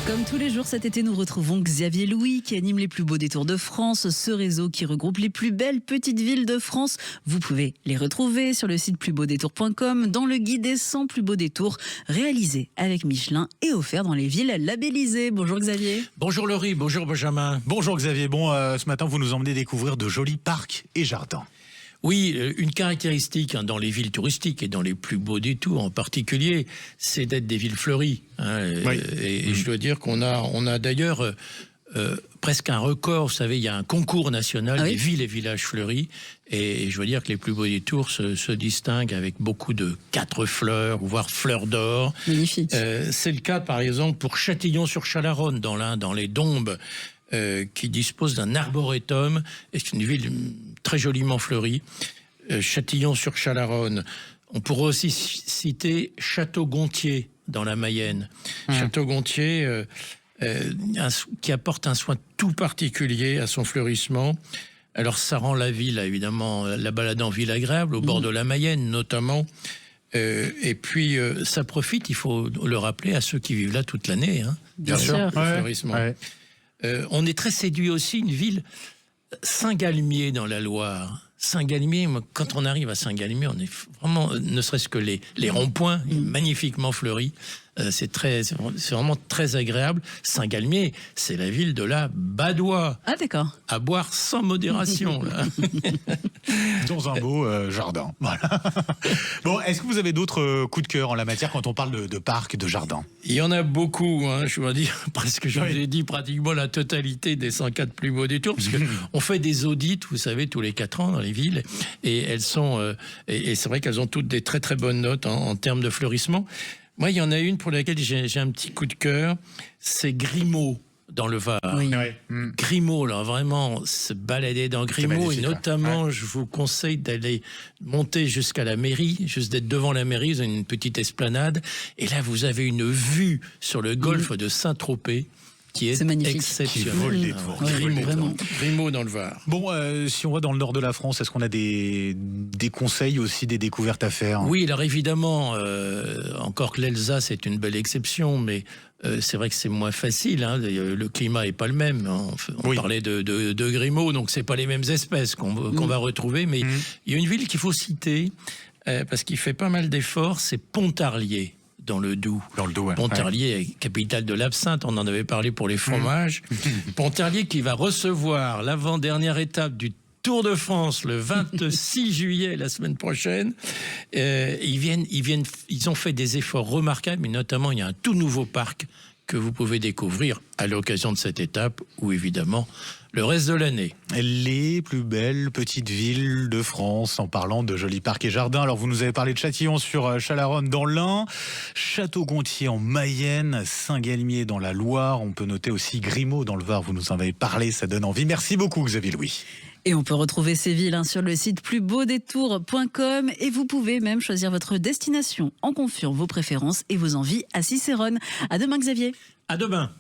Comme tous les jours cet été, nous retrouvons Xavier Louis qui anime les plus beaux détours de France, ce réseau qui regroupe les plus belles petites villes de France. Vous pouvez les retrouver sur le site plusbeaudétours.com dans le guide des 100 plus beaux détours réalisés avec Michelin et offerts dans les villes labellisées. Bonjour Xavier. Bonjour Laurie, bonjour Benjamin. Bonjour Xavier, ce matin vous nous emmenez découvrir de jolis parcs et jardins. Oui, une caractéristique dans les villes touristiques et dans les plus beaux détours en particulier, c'est d'être des villes fleuries. Oui. Et je dois dire qu'on a d'ailleurs presque un record. Vous savez, il y a un concours national des villes et villages fleuris. Et je veux dire que les plus beaux détours se distinguent avec beaucoup de 4 fleurs, voire fleurs d'or. Magnifique. C'est le cas par exemple pour Châtillon-sur-Chalaronne dans l'Ain, dans les Dombes. Qui dispose d'un arboretum, et c'est une ville très joliment fleurie. Châtillon-sur-Chalaronne. On pourrait aussi citer Château-Gontier dans la Mayenne. Château-Gontier qui apporte un soin tout particulier à son fleurissement. Alors ça rend la ville, évidemment, la balade en ville agréable, au bord de la Mayenne notamment. Et puis ça profite, il faut le rappeler, à ceux qui vivent là toute l'année. Bien sûr. Le fleurissement. Ouais. On est très séduit aussi, une ville, Saint-Galmier dans la Loire. Saint-Galmier, quand on arrive à Saint-Galmier, on est vraiment, ne serait-ce que les ronds-points, magnifiquement fleuris. C'est vraiment très agréable. Saint-Galmier, c'est la ville de la badoie. Ah d'accord. À boire sans modération. Là. Dans un beau jardin. Voilà. Bon, est-ce que vous avez d'autres coups de cœur en la matière quand on parle de parcs, de jardins? Il y en a beaucoup, je dois dire, presque, je vous ai dit pratiquement la totalité des 104 plus beaux détours, parce que on fait des audits, vous savez, tous les 4 ans dans les villes, et elles sont, et c'est vrai qu'elles ont toutes des très très bonnes notes en termes de fleurissement. Moi, il y en a une pour laquelle j'ai un petit coup de cœur, c'est Grimaud dans le Var. Oui. Grimaud, là, vraiment, se balader dans Grimaud, et notamment, je vous conseille d'aller monter jusqu'à la mairie, juste d'être devant la mairie, vous avez une petite esplanade, et là, vous avez une vue sur le golfe de Saint-Tropez, qui est exceptionnel. Grimaud dans le Var. Bon, si on va dans le nord de la France, est-ce qu'on a des conseils aussi, des découvertes à faire? Oui, alors évidemment, encore que l'Alsace est une belle exception, mais c'est vrai que c'est moins facile. Le climat est pas le même. On parlait de Grimaud, donc c'est pas les mêmes espèces qu'on va retrouver. Mais il y a une ville qu'il faut citer parce qu'il fait pas mal d'efforts, c'est Pontarlier. Dans le Doubs. Dans le Doubs, Pontarlier, capitale de l'absinthe, on en avait parlé pour les fromages. Pontarlier qui va recevoir l'avant-dernière étape du Tour de France le 26 juillet, la semaine prochaine. Ils ont fait des efforts remarquables, mais notamment il y a un tout nouveau parc que vous pouvez découvrir à l'occasion de cette étape, ou évidemment le reste de l'année. Les plus belles petites villes de France, en parlant de jolis parcs et jardins. Alors vous nous avez parlé de Châtillon-sur-Chalaronne dans l'Ain, Château-Gontier en Mayenne, Saint-Galmier dans la Loire. On peut noter aussi Grimaud dans le Var. Vous nous en avez parlé, ça donne envie. Merci beaucoup Xavier Louis. Et on peut retrouver ces villes sur le site plusbeaudétours.com, et vous pouvez même choisir votre destination en confiant vos préférences et vos envies à Cicérone. À demain Xavier. À demain.